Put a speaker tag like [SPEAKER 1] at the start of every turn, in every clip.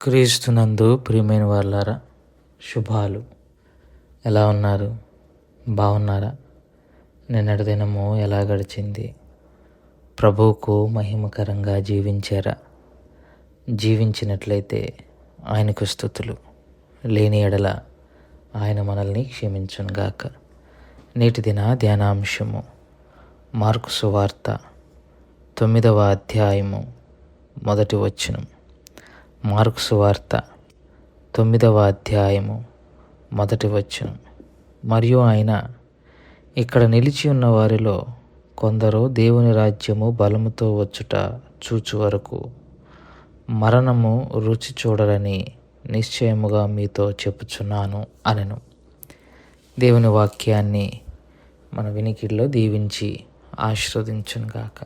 [SPEAKER 1] క్రీస్తునందు ప్రియమైన వాళ్ళారా, శుభాలు. ఎలా ఉన్నారు? బాగున్నారా? నిన్నటి దినము ఎలా గడిచింది? ప్రభువుకు మహిమకరంగా జీవించారా? జీవించినట్లయితే ఆయనకు స్తుతులు. లేని ఎడల ఆయన మనల్ని క్షమించునుగాక. నేటి దిన ధ్యానాంశము మార్కు సువార్త 9వ అధ్యాయము 1వ వచనం. మార్కు సువార్త 9వ అధ్యాయము 1వ వచనం. మరియు ఆయన, ఇక్కడ నిలిచి ఉన్న వారిలో కొందరు దేవుని రాజ్యము బలముతో వచ్చుట చూచు వరకు మరణము రుచి చూడరని నిశ్చయముగా మీతో చెప్పుచున్నాను అనెను. దేవుని వాక్యాన్ని మన వినికిడిలో దీవించి ఆశీర్వదించునుగాక.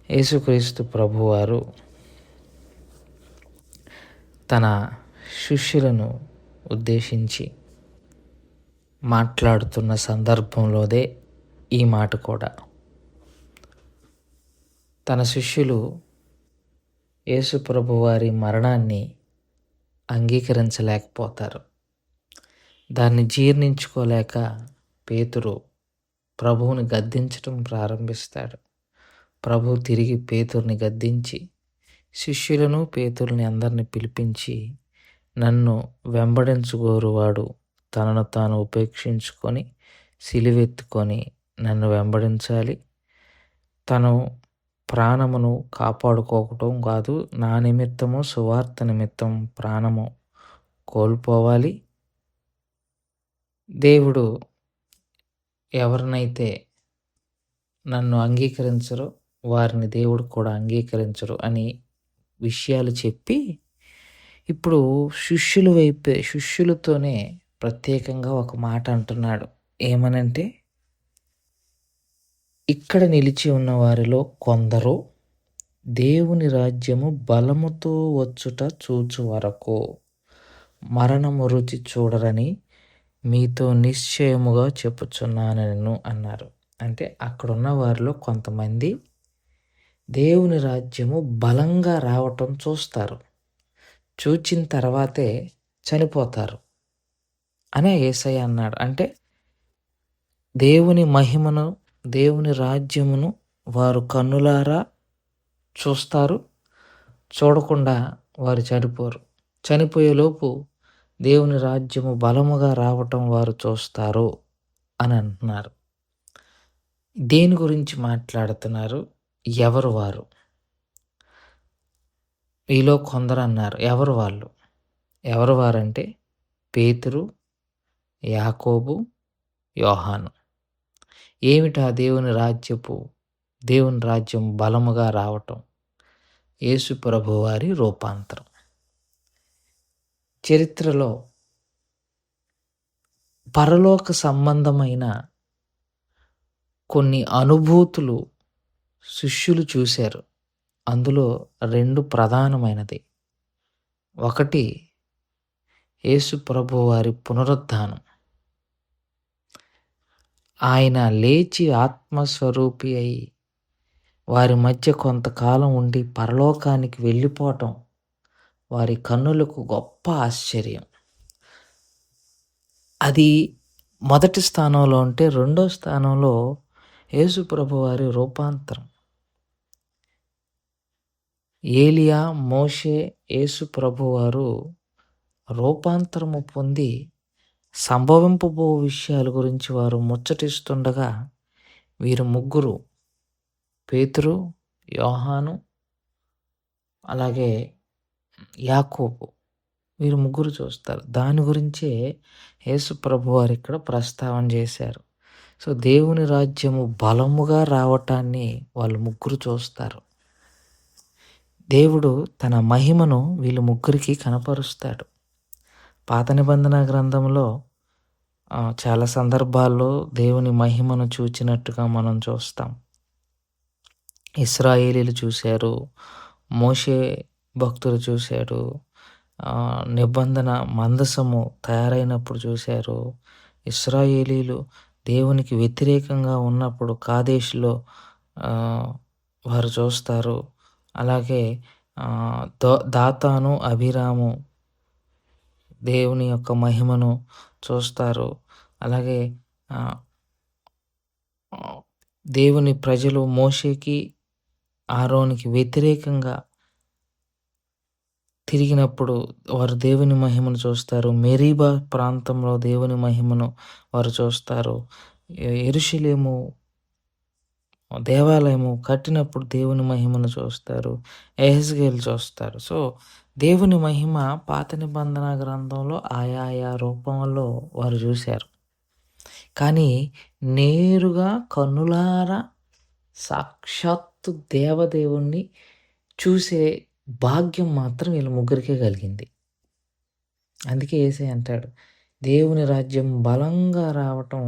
[SPEAKER 1] యేసుక్రీస్తు ప్రభువారు తన శిష్యులను ఉద్దేశించి మాట్లాడుతున్న సందర్భంలోదే ఈ మాట కూడా. తన శిష్యులు యేసు ప్రభువారి మరణాన్ని అంగీకరించలేకపోతారు. దాన్ని జీర్ణించుకోలేక పేతురు ప్రభువుని గద్దించటం ప్రారంభిస్తాడు. ప్రభు తిరిగి పేతురుని గద్దించి శిష్యులను పేతురుని అందరిని పిలిపించి, నన్ను వెంబడించుగోరువాడు తనను తాను ఉపేక్షించుకొని సిలువెత్తుకొని నన్ను వెంబడించాలి. తను ప్రాణమును కాపాడుకోవటం కాదు, నా నిమిత్తము సువార్త నిమిత్తం ప్రాణము కోల్పోవాలి. దేవుడు ఎవరినైతే నన్ను అంగీకరించరో వారిని దేవుడు కూడా అంగీకరించరు అని విషయాలు చెప్పి, ఇప్పుడు శిష్యులతోనే ప్రత్యేకంగా ఒక మాట అంటున్నాడు. ఏమనంటే, ఇక్కడ నిలిచి ఉన్న వారిలో కొందరు దేవుని రాజ్యము బలముతో వచ్చుట చూచు వరకు మరణము రుచి చూడరని మీతో నిశ్చయముగా చెప్పుచున్నానను అన్నారు. అంటే అక్కడున్న వారిలో కొంతమంది దేవుని రాజ్యము బలంగా రావటం చూస్తారు, చూచిన తర్వాతే చనిపోతారు అనే యేసయ్య అన్నాడు. అంటే దేవుని మహిమను, దేవుని రాజ్యమును వారు కన్నులారా చూస్తారు, చూడకుండా వారు చనిపోరు. చనిపోయేలోపు దేవుని రాజ్యము బలముగా రావటం వారు చూస్తారు అని అంటున్నారు. దేని గురించి మాట్లాడుతున్నారు? ఎవరు వారు? ఈలో కొందరు అన్నారు. ఎవరు వాళ్ళు? ఎవరు వారంటే పేతురు, యాకోబు, యోహాను. ఏమిటా దేవుని రాజ్యం బలముగా రావటం? యేసు ప్రభువారి రూపాంతరం. చరిత్రలో పరలోక సంబంధమైన కొన్ని అనుభూతులు శిష్యులు చూశారు. అందులో 2 ప్రధానమైనది. ఒకటి యేసు ప్రభువారి పునరుద్ధానం. ఆయన లేచి ఆత్మస్వరూపి అయి వారి మధ్య కొంతకాలం ఉండి పరలోకానికి వెళ్ళిపోవటం వారి కన్నులకు గొప్ప ఆశ్చర్యం. అది మొదటి స్థానంలో ఉంటే, రెండో స్థానంలో యేసు ప్రభువారి రూపాంతరం. ఏలియా, మోషే, యేసు ప్రభువారు రూపాంతరము పొంది సంభవింపబో విషయాల గురించి వారు ముచ్చటిస్తుండగా వీరు ముగ్గురు, పేతురు, యోహాను, అలాగే యాకోబు, వీరు ముగ్గురు చూస్తారు. దాని గురించే యేసు ప్రభువారు ఇక్కడ ప్రస్తావన చేశారు. సో దేవుని రాజ్యము బలముగా రావటాన్ని వాళ్ళు ముగ్గురు చూస్తారు. దేవుడు తన మహిమను వీళ్ళు ముగ్గురికి కనపరుస్తాడు. పాత నిబంధన గ్రంథంలో చాలా సందర్భాల్లో దేవుని మహిమను చూచినట్టుగా మనం చూస్తాం. ఇశ్రాయేలీలు చూశారు, మోషే భక్తులు చూశారు, నిబంధన మందసము తయారైనప్పుడు చూశారు. ఇశ్రాయేలీలు దేవునికి వ్యతిరేకంగా ఉన్నప్పుడు కాదేశులో వారు చూస్తారు. అలాగే దాతాను, అభిరాము దేవుని యొక్క మహిమను చూస్తారు. అలాగే ఆహ్, ఆహ్, దేవుని ప్రజలు మోషేకి, ఆరోనుకి వ్యతిరేకంగా తిరిగినప్పుడు వారు దేవుని మహిమను చూస్తారు. మెరీబా ప్రాంతంలో దేవుని మహిమను వారు చూస్తారు. యెరూషలేము దేవాలయము కట్టినప్పుడు దేవుని మహిమను చూస్తారు. యెహెజ్కేలు చూస్తారు. సో, దేవుని మహిమ పాత నిబంధన గ్రంథంలో ఆయా రూపంలో వారు చూశారు. కానీ నేరుగా కన్నులారా సాక్షాత్తు దేవదేవుణ్ణి చూసే భాగ్యం మాత్రం వీళ్ళ ముగ్గురికే కలిగింది. అందుకే యేసయ్య అంటాడు, దేవుని రాజ్యం బలంగా రావటం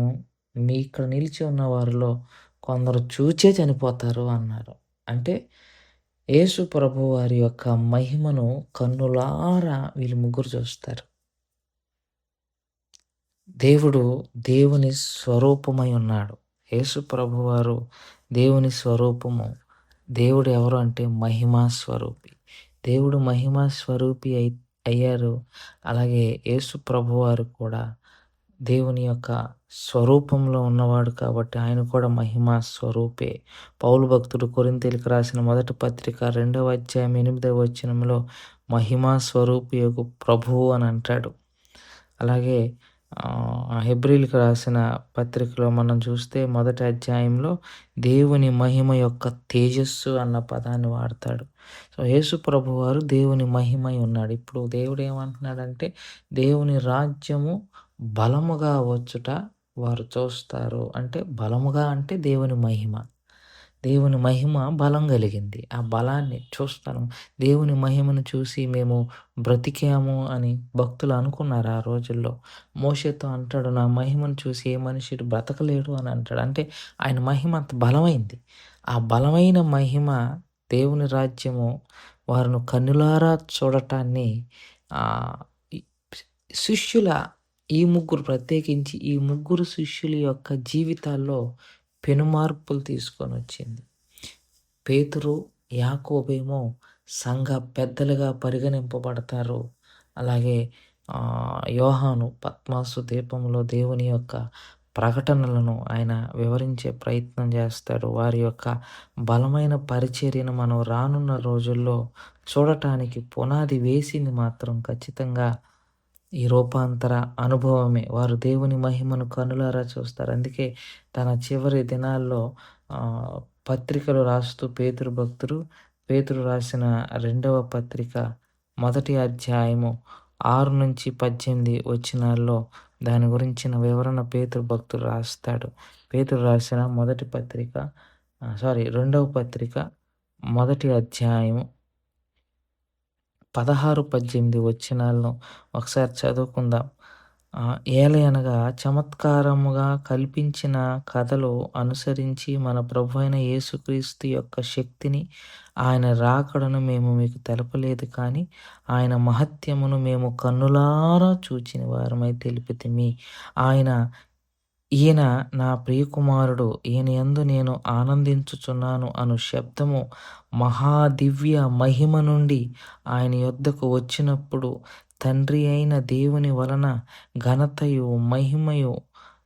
[SPEAKER 1] మీ ఇక్కడ నిలిచి ఉన్న వారిలో కొందరు చూచే చనిపోతారు అన్నారు. అంటే యేసు ప్రభు వారి యొక్క మహిమను కన్నులారా వీళ్ళు ముగ్గురు చూస్తారు. దేవుడు దేవుని స్వరూపమై ఉన్నాడు. యేసు ప్రభువారు దేవుని స్వరూపము. దేవుడు ఎవరు అంటే మహిమా స్వరూపి. దేవుడు మహిమా స్వరూపి అయ్యారు. అలాగే యేసు ప్రభువారు కూడా దేవుని యొక్క స్వరూపంలో ఉన్నవాడు కాబట్టి ఆయన కూడా మహిమా స్వరూపే. పౌలు భక్తుడు కొరింథీయులకు రాసిన మొదటి పత్రిక 2వ అధ్యాయం 8వ వచనంలో మహిమా స్వరూపియగు ప్రభువు అని అంటాడు. అలాగే హెబ్రీయులకు రాసిన పత్రికలో మనం చూస్తే మొదటి అధ్యాయంలో దేవుని మహిమ యొక్క తేజస్సు అన్న పదాన్ని వాడతాడు. సో, యేసు ప్రభువారు దేవుని మహిమై ఉన్నాడు. ఇప్పుడు దేవుడు ఏమంటున్నాడంటే దేవుని రాజ్యము బలముగా వచ్చుట వారు చూస్తారు. అంటే బలముగా అంటే దేవుని మహిమ. దేవుని మహిమ బలం కలిగింది. ఆ బలాన్ని చూస్తాను. దేవుని మహిమను చూసి మేము బ్రతికాము అని భక్తులు అనుకున్నారు ఆ రోజుల్లో. మోషేతో అంటాడు, నా మహిమను చూసి ఏ మనుష్యుడు బ్రతకలేడు అని అంటాడు. అంటే ఆయన మహిమ అంత బలమైంది. ఆ బలమైన మహిమ దేవుని రాజ్యము వారిని కన్నులారా చూడటాన్ని ఈ శిష్యుల ఈ ముగ్గురు ప్రత్యేకించి ఈ ముగ్గురు శిష్యుల యొక్క జీవితాల్లో పెనుమార్పులు తీసుకొనొచ్చింది. పేతురు, యాకోబేమో సంఘ పెద్దలుగా పరిగణింపబడతారు. అలాగే యోహాను పత్మసు ద్వీపంలో దేవుని యొక్క ప్రకటనలను ఆయన వివరించే ప్రయత్నం చేస్తాడు. వారి యొక్క బలమైన పరిచర్యను మనం రానున్న రోజుల్లో చూడటానికి పునాది వేసింది మాత్రం ఖచ్చితంగా ఈ రూపాంతర అనుభవమే. వారు దేవుని మహిమను కనులారా చూస్తారు. అందుకే తన చివరి దినాల్లో పత్రికలు రాస్తూ పేతురు రాసిన 2వ పత్రిక మొదటి అధ్యాయము 6-18 వచనాల్లో దాని గురించిన వివరణ పేతురు భక్తుడు రాస్తాడు. పేతురు రాసిన 2వ పత్రిక మొదటి అధ్యాయము 16-18 వచనాలను ఒకసారి చదువుకుందాం. ఏలయనగా చమత్కారముగా కల్పించిన కథలు అనుసరించి మన ప్రభువైన యేసుక్రీస్తు యొక్క శక్తిని, ఆయన రాకడను మేము మీకు తెలపలేదు కానీ ఆయన మహత్యమును మేము కన్నులారా చూచిన వారమై తెలిపితిమి. ఈయన నా ప్రియకుమారుడు, ఈయన యందు నేను ఆనందించుచున్నాను అను శబ్దము మహాదివ్య మహిమ నుండి ఆయన యొద్దకు వచ్చినప్పుడు తండ్రి అయిన దేవుని వలన ఘనతయు మహిమయు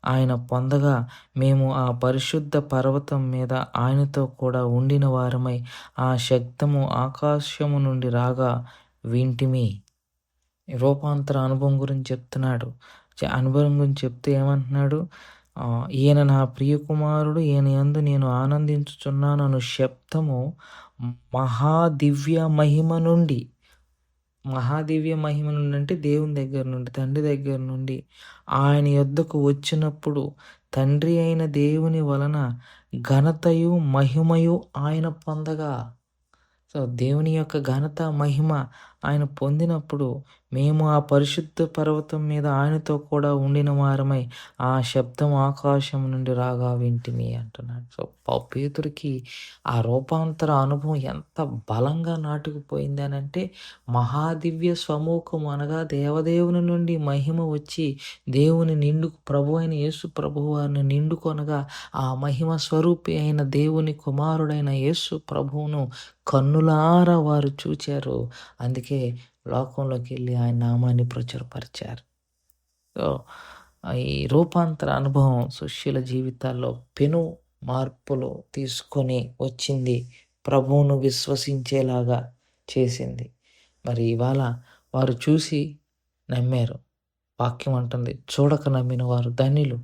[SPEAKER 1] ఆయన పొందగా మేము ఆ పరిశుద్ధ పర్వతం మీద ఆయనతో కూడా ఉండిన వారమై ఆ శబ్దము ఆకాశము నుండి రాగా వింటిమి. రూపాంతర అనుభవం గురించి చెప్తున్నాడు. అనుభవం గురించి చెప్తే ఏమంటున్నాడు? ఈయన నా ప్రియకుమారుడు, ఈయన యందు నేను ఆనందించుచున్నాను అను శబ్దము మహాదివ్య మహిమ నుండి అంటే దేవుని దగ్గర నుండి, తండ్రి దగ్గర నుండి ఆయన యొద్దకు వచ్చినప్పుడు తండ్రి అయిన దేవుని వలన ఘనతయు మహిమయు ఆయన పొందగా. సో, దేవుని యొక్క ఘనత మహిమ ఆయన పొందినప్పుడు మేము ఆ పరిశుద్ధ పర్వతం మీద ఆయనతో కూడా ఉండిన వారమై ఆ శబ్దం ఆకాశం నుండి రాగా వింటిమి అంటున్నాడు. సో, పేతురుకి ఆ రూపాంతర అనుభవం ఎంత బలంగా నాటుకుపోయింది అనంటే, మహాదివ్య స్వమూఖం అనగా దేవదేవుని నుండి మహిమ వచ్చి దేవుని ప్రభు అయిన యేసు ప్రభువు వారిని నిండుకొనగా ఆ మహిమ స్వరూపి అయిన దేవుని కుమారుడైన యేసు ప్రభువును కన్నులారా వారు చూచారు. అందుకే లోకంలోకి వెళ్ళి ఆయన నామాన్ని ప్రచురపరిచారు. సో, ఈ రూపాంతర అనుభవం శిష్యుల జీవితాల్లో పెను మార్పులు తీసుకొని వచ్చింది. ప్రభువును విశ్వసించేలాగా చేసింది. మరి ఇవాళ వారు చూసి నమ్మారు. వాక్యం అంటుంది, చూడక నమ్మిన వారు ధన్యులు.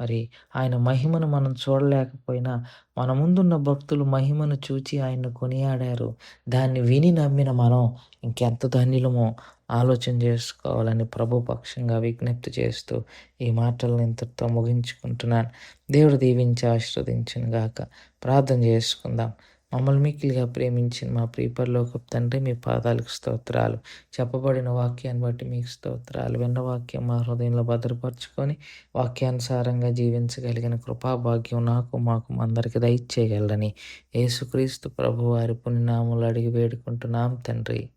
[SPEAKER 1] మరి ఆయన మహిమను మనం చూడలేకపోయినా, మన ముందున్న భక్తులు మహిమను చూచి ఆయన్ను కొనియాడారు. దాన్ని విని నమ్మిన మనం ఇంకెంత ధన్యులమో ఆలోచన చేసుకోవాలని ప్రభు పక్షంగా విజ్ఞప్తి చేస్తూ ఈ మాటలను ఇంతటితో ముగించుకుంటున్నాను. దేవుడు దీవించి ఆశీర్వదించును గాక. ప్రార్థన చేసుకుందాం. మమ్మల్ని మిక్కిలిగా ప్రేమించిన మా ప్రియ పరలోకపు తండ్రి, మీ పాదాలకు స్తోత్రాలు. చెప్పబడిన వాక్యాన్ని బట్టి మీకు స్తోత్రాలు. విన్న వాక్యం మా హృదయంలో భద్రపరుచుకొని వాక్యానుసారంగా జీవించగలిగిన కృపాభాగ్యం మాకు అందరికి దయచేయగలరని యేసుక్రీస్తు ప్రభు వారి పుణ్యనామములో అడిగి వేడుకుంటున్నాం తండ్రి.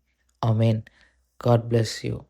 [SPEAKER 1] ఆమేన్. God bless you.